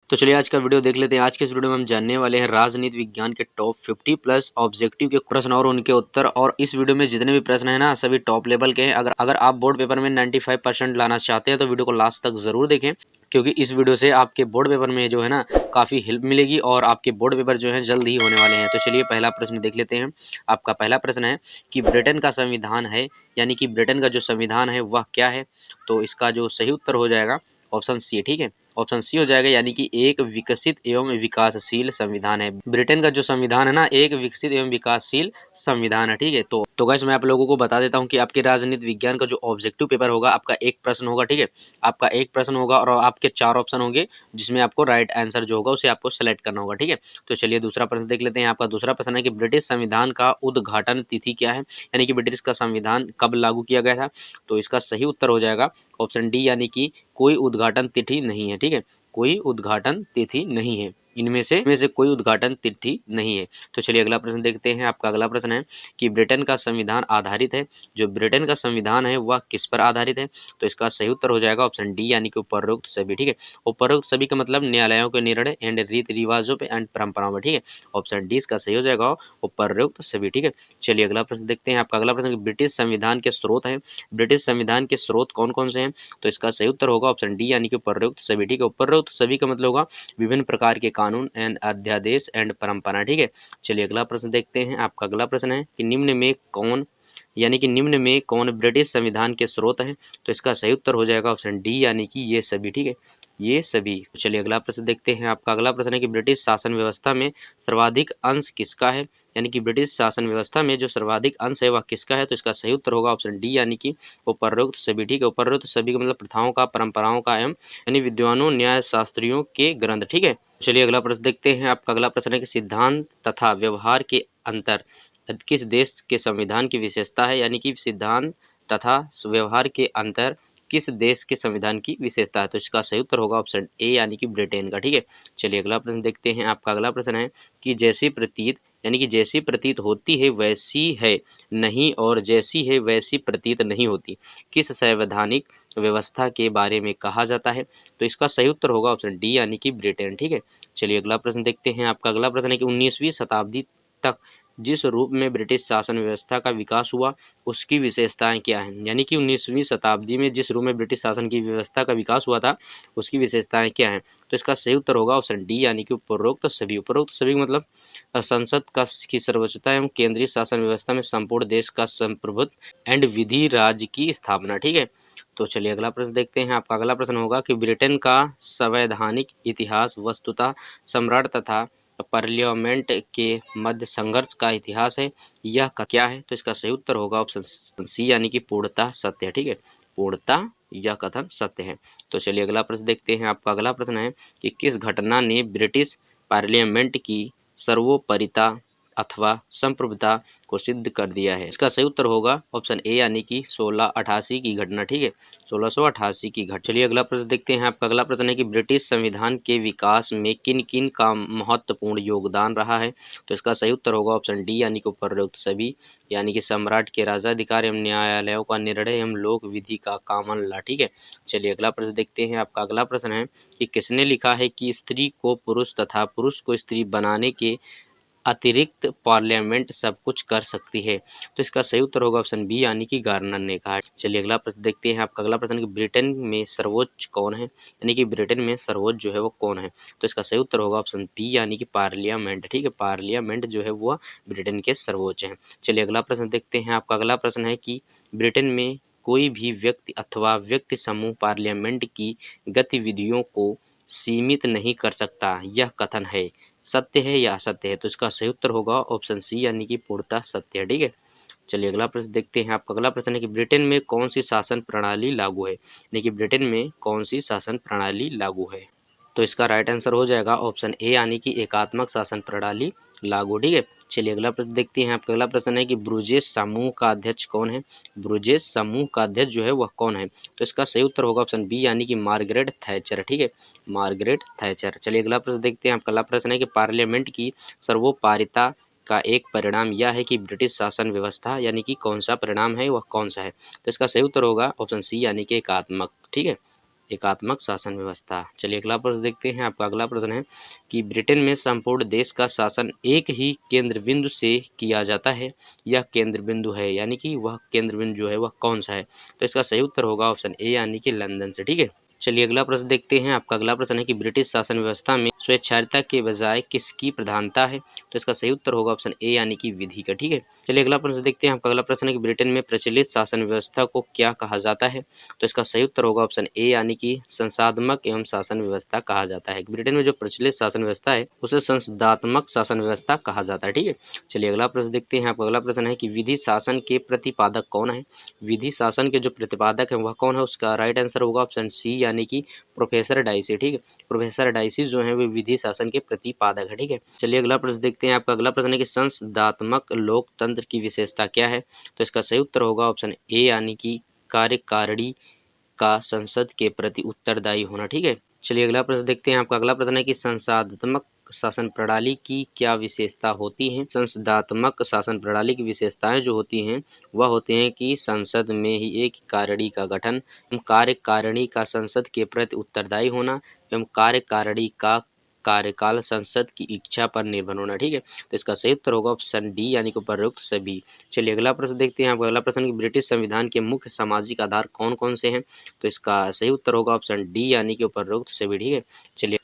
तो चलिए आज का वीडियो देख लेते हैं। आज के इस वीडियो में हम जानने वाले हैं राजनीति विज्ञान के टॉप 50 प्लस ऑब्जेक्टिव के प्रश्न और उनके उत्तर। और इस वीडियो में जितने भी प्रश्न है ना सभी टॉप लेवल के हैं। अगर आप बोर्ड पेपर में 95% लाना चाहते हैं तो वीडियो को लास्ट तक जरूर देखें, क्योंकि इस वीडियो से आपके बोर्ड पेपर में जो है ना काफ़ी हेल्प मिलेगी और आपके बोर्ड पेपर जो है जल्द ही होने वाले हैं। तो चलिए पहला प्रश्न देख लेते हैं। आपका पहला प्रश्न है कि ब्रिटेन का संविधान है, यानी कि ब्रिटेन का जो संविधान है वह क्या है। तो इसका जो सही उत्तर हो जाएगा ऑप्शन सी, ठीक है, ऑप्शन सी हो जाएगा, यानी कि एक विकसित एवं विकासशील संविधान है। ब्रिटेन का जो संविधान है ना एक विकसित एवं विकासशील संविधान है, ठीक है। तो गाइस मैं आप लोगों को बता देता हूँ कि आपके राजनीति विज्ञान का जो ऑब्जेक्टिव पेपर होगा आपका एक प्रश्न होगा, ठीक है, आपका एक प्रश्न होगा और आपके 4 ऑप्शन होंगे जिसमें आपको राइट आंसर जो होगा उसे आपको सेलेक्ट करना होगा, ठीक है। तो चलिए दूसरा प्रश्न देख लेते हैं। आपका दूसरा प्रश्न है कि ब्रिटिश संविधान का उद्घाटन तिथि क्या है, यानी कि ब्रिटिश का संविधान कब लागू किया गया था। तो इसका सही उत्तर हो जाएगा ऑप्शन डी, यानी कि कोई उद्घाटन तिथि नहीं है, ठीक है, कोई उद्घाटन तिथि नहीं है। इनमें से कोई उद्घाटन तिथि नहीं है। तो चलिए अगला प्रश्न देखते हैं। आपका अगला प्रश्न है कि ब्रिटेन का संविधान आधारित है, जो ब्रिटेन का संविधान है वह किस पर आधारित है। तो इसका सही उत्तर हो जाएगा ऑप्शन डी, यानी कि उपरोक्त सभी, ठीक है। उपरोक्त सभी का मतलब न्यायालयों के निर्णय एंड रीति रिवाजों पे एंड परंपराओं में, ठीक है। ऑप्शन डी इसका सही हो जाएगा उपरोक्त सभी, ठीक है। चलिए अगला प्रश्न देखते हैं। आपका अगला प्रश्न ब्रिटिश संविधान के स्रोत है, ब्रिटिश संविधान के स्रोत कौन कौन से हैं। तो इसका सही उत्तर होगा ऑप्शन डी, यानी कि उपरोक्त सभी, ठीक है। उपरोक्त सभी का मतलब होगा विभिन्न प्रकार के कानून एंड अध्यादेश एंड परंपरा, ठीक है। चलिए अगला प्रश्न देखते हैं। आपका अगला प्रश्न है कि निम्न में कौन, यानी कि निम्न में कौन ब्रिटिश संविधान के स्रोत हैं। तो इसका सही उत्तर हो जाएगा ऑप्शन डी, यानी कि ये सभी, ठीक है, ये सभी। चलिए अगला प्रश्न देखते हैं। आपका अगला प्रश्न है कि ब्रिटिश शासन व्यवस्था में सर्वाधिक अंश किसका है, यानी कि ब्रिटिश शासन व्यवस्था में जो सर्वाधिक अंश है वह किसका है। तो इसका सही उत्तर होगा ऑप्शन डी, यानी कि उपरोक्त सभी, ठीक है। उपरोक्त सभी का मतलब प्रथाओं का, परंपराओं का एवं यानी विद्वानों न्याय शास्त्रियों के ग्रंथ, ठीक है। चलिए अगला प्रश्न देखते हैं। आपका अगला प्रश्न है कि सिद्धांत तथा व्यवहार के अंतर किस देश के संविधान की विशेषता है, यानी कि सिद्धांत तथा व्यवहार के अंतर किस देश के संविधान की विशेषता है। तो इसका सही उत्तर होगा ऑप्शन ए, यानी कि ब्रिटेन का, ठीक है। चलिए अगला प्रश्न देखते हैं। आपका अगला प्रश्न है कि जैसी प्रतीत, यानी कि जैसी प्रतीत होती है वैसी है नहीं और जैसी है वैसी प्रतीत नहीं होती किस संवैधानिक व्यवस्था के बारे में कहा जाता है। तो इसका सही उत्तर होगा ऑप्शन डी, यानी कि ब्रिटेन, ठीक है। चलिए अगला प्रश्न देखते हैं। आपका अगला प्रश्न है कि 19वीं शताब्दी तक जिस रूप में ब्रिटिश शासन व्यवस्था का विकास हुआ उसकी विशेषताएं क्या हैं, यानी कि 19वीं शताब्दी में जिस रूप में ब्रिटिश शासन की व्यवस्था का विकास हुआ था उसकी विशेषताएं क्या हैं। तो इसका सही उत्तर होगा ऑप्शन डी, यानी कि उपरोक्त सभी। उपरोक्त सभी मतलब संसद का की सर्वोच्चता एवं केंद्रीय शासन व्यवस्था में संपूर्ण देश का संप्रभुत्व एंड विधि राज्य की स्थापना, ठीक है। तो चलिए अगला प्रश्न देखते हैं। आपका अगला प्रश्न होगा कि ब्रिटेन का संवैधानिक इतिहास वस्तुतः सम्राट तथा पार्लियामेंट के मध्य संघर्ष का इतिहास है, यह क्या है। तो इसका सही उत्तर होगा ऑप्शन सी, यानी कि पूर्णतः सत्य है, ठीक है, पूर्णतः यह कथन सत्य है। तो चलिए अगला प्रश्न देखते हैं। आपका अगला प्रश्न है कि किस घटना ने ब्रिटिश पार्लियामेंट की सर्वोपरिता अथवा संप्रभुता को सिद्ध कर दिया है। इसका सही उत्तर होगा ऑप्शन ए, यानी कि 1688 की घटना, ठीक है, 1688 की घटना। चलिए अगला प्रश्न देखते हैं। आपका अगला प्रश्न है कि ब्रिटिश संविधान के विकास में किन किन का महत्वपूर्ण योगदान रहा है। तो इसका सही उत्तर होगा ऑप्शन डी, यानी कि उपरोक्त सभी, यानी कि सम्राट के राजाधिकार एवं न्यायालयों का निर्णय एवं लोक विधि का कामन ला, ठीक है। चलिए अगला प्रश्न देखते हैं। आपका अगला प्रश्न है कि किसने लिखा है कि स्त्री को पुरुष तथा पुरुष को स्त्री बनाने के अतिरिक्त पार्लियामेंट सब कुछ कर सकती है। तो इसका सही उत्तर होगा ऑप्शन बी, यानी कि गार्नर ने कहा। चलिए अगला प्रश्न देखते हैं। आपका अगला प्रश्न कि ब्रिटेन में सर्वोच्च कौन है, यानी कि ब्रिटेन में सर्वोच्च जो है वो कौन है। तो इसका सही उत्तर होगा ऑप्शन बी, यानी कि पार्लियामेंट, ठीक है, पार्लियामेंट जो है वह ब्रिटेन के सर्वोच्च है। चलिए अगला प्रश्न देखते हैं। आपका अगला प्रश्न है कि ब्रिटेन में कोई भी व्यक्ति अथवा व्यक्ति समूह पार्लियामेंट की गतिविधियों को सीमित नहीं कर सकता, यह कथन है सत्य है या असत्य है। तो इसका सही उत्तर होगा ऑप्शन सी, यानी कि पूर्णतः सत्य है, ठीक है। चलिए अगला प्रश्न देखते हैं। आपका अगला प्रश्न है कि ब्रिटेन में कौन सी शासन प्रणाली लागू है, यानी कि ब्रिटेन में कौन सी शासन प्रणाली लागू है। तो इसका राइट आंसर हो जाएगा ऑप्शन ए, यानी कि एकात्मक शासन प्रणाली लागू, ठीक है। चलिए अगला प्रश्न देखते हैं। आपका अगला प्रश्न है कि ब्रुजेस समूह का अध्यक्ष कौन है। ब्रुजेस समूह का अध्यक्ष जो है वह कौन है। तो इसका सही उत्तर होगा ऑप्शन बी, यानी कि मार्गरेट थैचर, ठीक है, मार्गरेट थैचर। चलिए अगला प्रश्न देखते हैं। आपका अगला प्रश्न है कि पार्लियामेंट की सर्वोपारिता का एक परिणाम यह है कि ब्रिटिश शासन व्यवस्था, यानी कि कौन सा परिणाम है वह कौन सा है। तो इसका सही उत्तर होगा ऑप्शन सी, यानी कि एकात्मक, ठीक है। एकात्मक शासन व्यवस्था। चलिए अगला प्रश्न देखते हैं। आपका अगला प्रश्न है कि ब्रिटेन में संपूर्ण देश का शासन एक ही केंद्र बिंदु से किया जाता है। यह केंद्र बिंदु है, यानी कि वह केंद्र बिंदु जो है वह कौन सा है? तो इसका सही उत्तर होगा ऑप्शन ए, यानी कि लंदन से। ठीक है। चलिए अगला प्रश्न देखते हैं। आपका अगला प्रश्न है कि ब्रिटिश शासन व्यवस्था में स्वेच्छाचारिता के बजाय किसकी प्रधानता है? तो इसका सही उत्तर होगा ऑप्शन ए, यानी कि विधि का। ठीक है। चलिए अगला प्रश्न देखते हैं। आपका अगला प्रश्न है कि ब्रिटेन में प्रचलित शासन व्यवस्था को क्या कहा जाता है? तो इसका सही उत्तर होगा ऑप्शन ए, यानी कि संसाधनात्मक एवं शासन व्यवस्था कहा जाता है। ब्रिटेन में जो प्रचलित शासन व्यवस्था है उसे संसाधनात्मक शासन व्यवस्था कहा जाता है। ठीक है। चलिए अगला प्रश्न देखते हैं। आपका अगला प्रश्न है कि विधि शासन के प्रतिपादक कौन है? विधि शासन के जो प्रतिपादक है वह कौन है? उसका राइट आंसर होगा ऑप्शन सी, यानी कि प्रोफेसर डाइसी। ठीक है। प्रोफेसर डाइसी जो है वे विधि शासन के प्रतिपादक है। ठीक है। चलिए अगला प्रश्न देखते हैं। आपका अगला प्रश्न है कि संसदात्मक लोकतंत्र की विशेषता क्या है? तो इसका सही उत्तर होगा ऑप्शन ए, यानी कि कार्यकारिणी का संसद के प्रति उत्तरदायी होना। ठीक है। चलिए अगला प्रश्न देखते हैं। आपका अगला प्रश्न है कि संसदात्मक शासन प्रणाली की क्या विशेषता होती है? संसदात्मक शासन प्रणाली की विशेषताएं जो होती हैं वह होती हैं कि संसद में ही एक कार्यकारिणी का गठन, कार्यकारिणी का संसद के प्रति उत्तरदायी होना एवं कार्यकारिणी का कार्यकाल संसद की इच्छा पर निर्भर होना। ठीक है। तो इसका सही उत्तर होगा ऑप्शन डी, यानी कि उपरोक्त सभी। चलिए अगला प्रश्न देखते हैं। आपका अगला प्रश्न कि ब्रिटिश संविधान के मुख्य सामाजिक आधार कौन कौन से हैं? तो इसका सही उत्तर होगा ऑप्शन डी, यानी कि उपरोक्त सभी। ठीक है।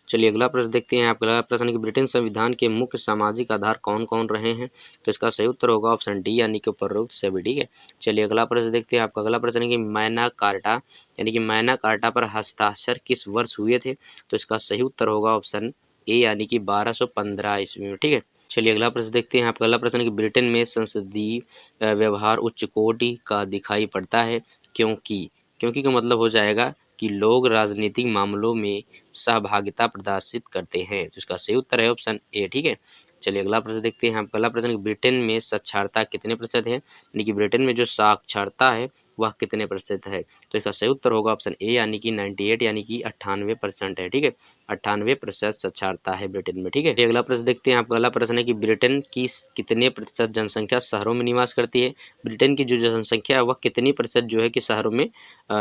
चलिए अगला प्रश्न देखते हैं। आपका अगला प्रश्न कि ब्रिटेन संविधान के मुख्य सामाजिक आधार कौन कौन रहे हैं? तो इसका सही उत्तर होगा ऑप्शन डी, यानी कि उपरोक्त सभी। ठीक है। चलिए अगला प्रश्न देखते हैं। आपका अगला प्रश्न है कि मैग्ना कार्टा यानी कि मैग्ना कार्टा पर हस्ताक्षर किस वर्ष हुए थे? तो इसका सही उत्तर होगा ऑप्शन ए, यानी कि 1215 ईस्वी में। ठीक है। चलिए अगला प्रश्न देखते हैं। आपका अगला प्रश्न है कि ब्रिटेन में संसदीय व्यवहार उच्च कोटि का दिखाई पड़ता है क्योंकि क्योंकि का मतलब हो जाएगा कि लोग राजनीतिक मामलों में सहभागिता प्रदर्शित करते हैं। तो इसका सही उत्तर है ऑप्शन ए। ठीक है। चलिए अगला प्रश्न देखते हैं। आपका अगला प्रश्न कि ब्रिटेन में साक्षरता कितने प्रतिशत है? यानी कि ब्रिटेन में जो साक्षरता है वह कितने प्रतिशत है? तो इसका सही उत्तर होगा ऑप्शन ए, यानी कि 98, यानी कि 98% है। ठीक है। 98% साक्षरता है ब्रिटेन में। ठीक है। अगला प्रश्न देखते हैं। आपका अगला प्रश्न है कि ब्रिटेन की कितने प्रतिशत जनसंख्या शहरों में निवास करती है? ब्रिटेन की जो जनसंख्या है वह कितनी प्रतिशत जो है कि शहरों में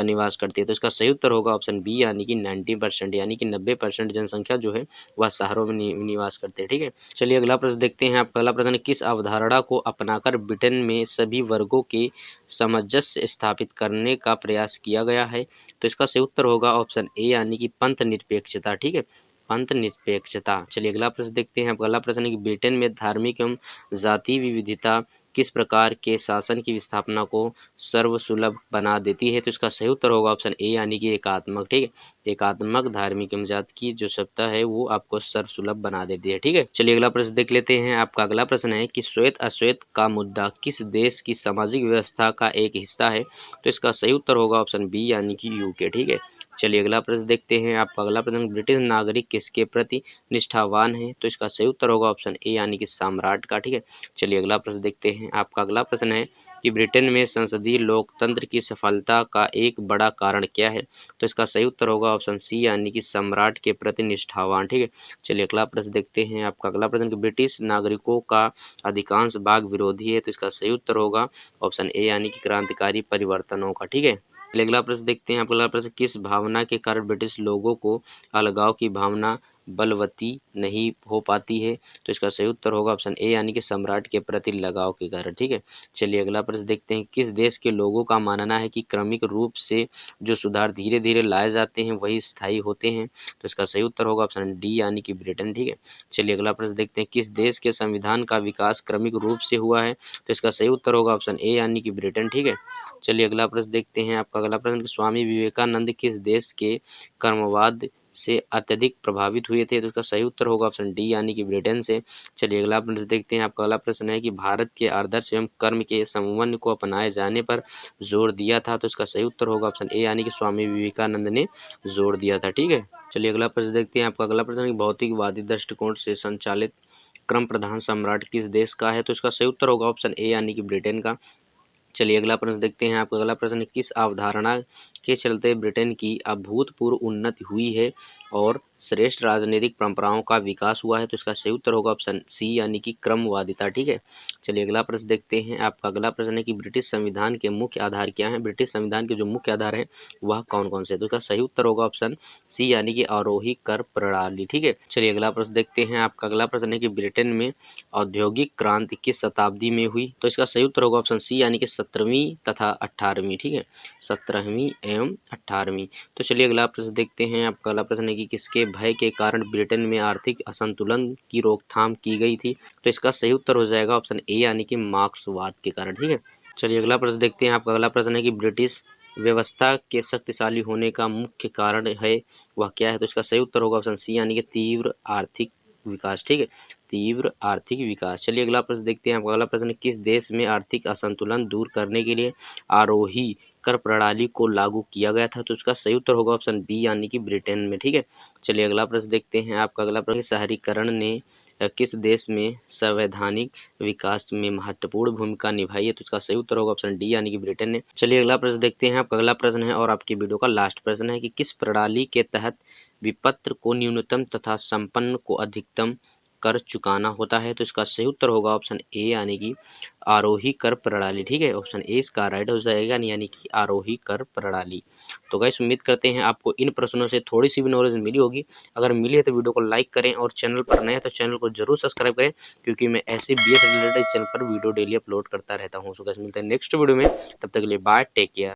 निवास करती है? तो इसका सही उत्तर होगा ऑप्शन बी, यानी कि 90%, यानी कि 90% जनसंख्या जो है वह शहरों में निवास करते हैं। ठीक है। चलिए अगला प्रश्न देखते हैं। आपका अगला प्रश्न किस अवधारणा को अपनाकर ब्रिटेन में सभी वर्गों के सामंजस्य स्थापित करने का प्रयास किया गया है? तो इसका सही उत्तर होगा ऑप्शन ए, यानी कि पंथ निरपेक्षता। ठीक है। पंथ निरपेक्षता। चलिए अगला प्रश्न देखते हैं। आपका अगला प्रश्न है कि ब्रिटेन में धार्मिक एवं जातीय विविधता किस प्रकार के शासन की स्थापना को सर्वसुलभ बना देती है? तो इसका सही उत्तर होगा ऑप्शन ए, यानी कि एकात्मक। ठीक है। एकात्मक धार्मिक एवं जाति की जो सत्ता है वो आपको सर्वसुलभ बना देती है। ठीक है। चलिए अगला प्रश्न देख लेते हैं। आपका अगला प्रश्न है कि श्वेत अश्वेत का मुद्दा किस देश की सामाजिक व्यवस्था का एक हिस्सा है? तो इसका सही उत्तर होगा ऑप्शन बी, यानी कि यूके। ठीक है। चलिए अगला प्रश्न देखते हैं। आपका अगला प्रश्न ब्रिटिश नागरिक किसके प्रति निष्ठावान है? तो इसका सही उत्तर होगा ऑप्शन ए, यानी कि सम्राट का। ठीक है। चलिए अगला प्रश्न देखते हैं। आपका अगला प्रश्न है कि ब्रिटेन में संसदीय लोकतंत्र की सफलता का एक बड़ा कारण क्या है? तो इसका सही उत्तर होगा ऑप्शन सी, यानी कि सम्राट के प्रति निष्ठावान। ठीक है। चलिए अगला प्रश्न देखते हैं। आपका अगला प्रश्न कि ब्रिटिश नागरिकों का अधिकांश भाग विरोधी है? तो इसका सही उत्तर होगा ऑप्शन ए, यानी कि क्रांतिकारी परिवर्तनों का। ठीक है। अगला प्रश्न देखते हैं। आपका अगला प्रश्न किस भावना के कारण ब्रिटिश लोगों को अलगाव की भावना बलवती नहीं हो पाती है? तो इसका सही उत्तर होगा ऑप्शन ए, यानी कि सम्राट के प्रति लगाव के कारण। ठीक है। चलिए अगला प्रश्न देखते हैं। किस देश के लोगों का मानना है कि क्रमिक रूप से जो सुधार धीरे धीरे लाए जाते हैं वही स्थायी होते हैं? तो इसका सही उत्तर होगा ऑप्शन डी, यानी कि ब्रिटेन। ठीक है। चलिए अगला प्रश्न देखते हैं। किस देश के संविधान का विकास क्रमिक रूप से हुआ है? तो इसका सही उत्तर होगा ऑप्शन ए, यानी कि ब्रिटेन। ठीक है। चलिए अगला प्रश्न देखते हैं। आपका अगला प्रश्न कि स्वामी विवेकानंद किस देश के कर्मवाद से अत्यधिक प्रभावित हुए थे? तो इसका सही उत्तर होगा ऑप्शन डी, यानी कि ब्रिटेन से। चलिए अगला प्रश्न देखते हैं। आपका अगला प्रश्न है कि भारत के आदर्श एवं कर्म के समन्वय को अपनाए जाने पर जोर दिया था? तो इसका सही उत्तर होगा ऑप्शन ए, यानी कि स्वामी विवेकानंद ने जोर दिया था। ठीक है। चलिए अगला प्रश्न देखते हैं। आपका अगला प्रश्न है कि भौतिकवादी दृष्टिकोण से संचालित क्रम प्रधान सम्राट किस देश का है? तो इसका सही उत्तर होगा ऑप्शन ए, यानी कि ब्रिटेन का। चलिए अगला प्रश्न देखते हैं। आपका अगला प्रश्न किस अवधारणा के चलते ब्रिटेन की अभूतपूर्व उन्नति हुई है और श्रेष्ठ राजनीतिक परंपराओं का विकास हुआ है? तो इसका सही उत्तर होगा ऑप्शन सी यानी कि क्रमवादिता। ठीक है, चलिए अगला प्रश्न देखते हैं। आपका अगला प्रश्न है कि ब्रिटिश संविधान के मुख्य आधार क्या हैं? ब्रिटिश संविधान के जो मुख्य आधार हैं वह कौन कौन से? तो इसका सही उत्तर होगा ऑप्शन सी यानी कि आरोही कर प्रणाली। ठीक है, चलिए अगला प्रश्न देखते हैं। आपका अगला प्रश्न है कि ब्रिटेन में औद्योगिक क्रांति किस शताब्दी में हुई? तो इसका सही उत्तर होगा ऑप्शन सी यानी कि 17वीं तथा 18वीं। ठीक है, 17वीं एवं 18वीं। तो चलिए अगला प्रश्न देखते हैं। आपका अगला प्रश्न है कि किसके भय के कारण ब्रिटेन में आर्थिक असंतुलन की रोकथाम की गई थी? तो इसका सही उत्तर हो जाएगा ऑप्शन ए यानी कि मार्क्सवाद के कारण। ठीक है, चलिए अगला प्रश्न देखते हैं। आपका अगला प्रश्न है कि ब्रिटिश व्यवस्था के शक्तिशाली होने का मुख्य कारण है वह क्या है? तो इसका सही उत्तर होगा ऑप्शन सी यानी कि तीव्र आर्थिक विकास। ठीक है, तीव्र आर्थिक विकास। चलिए अगला प्रश्न देखते हैं। आपका अगला प्रश्न है, किस देश में आर्थिक असंतुलन दूर करने के लिए आरोही कर प्रणाली को लागू किया गया था? तो इसका सही उत्तर होगा ऑप्शन बी यानी कि ब्रिटेन में। ठीक है, चलिए अगला प्रश्न देखते हैं। आपका अगला प्रश्न, शहरीकरण ने किस देश में संवैधानिक विकास में महत्वपूर्ण भूमिका निभाई है? तो इसका सही उत्तर होगा ऑप्शन डी यानी कि ब्रिटेन ने। चलिए अगला प्रश्न देखते हैं। आपका अगला प्रश्न है और आपकी वीडियो का लास्ट प्रश्न है कि किस प्रणाली के तहत विपत्र को न्यूनतम तथा संपन्न को अधिकतम कर चुकाना होता है? तो इसका सही उत्तर होगा ऑप्शन ए यानी कि आरोही कर प्रणाली। ठीक है, ऑप्शन ए इसका राइट हो जाएगा यानी कि आरोही कर प्रणाली। तो गाइस उम्मीद करते हैं आपको इन प्रश्नों से थोड़ी सी भी नॉलेज मिली होगी। अगर मिली है तो वीडियो को लाइक करें और चैनल पर नए हैं तो चैनल को जरूर सब्सक्राइब करें, क्योंकि मैं ऐसे बीएस रिलेटेड चैनल पर वीडियो डेली अपलोड करता रहता हूँ। सो गाइस मिलते हैं नेक्स्ट वीडियो में, तब तक के लिए बाय, टेक केयर।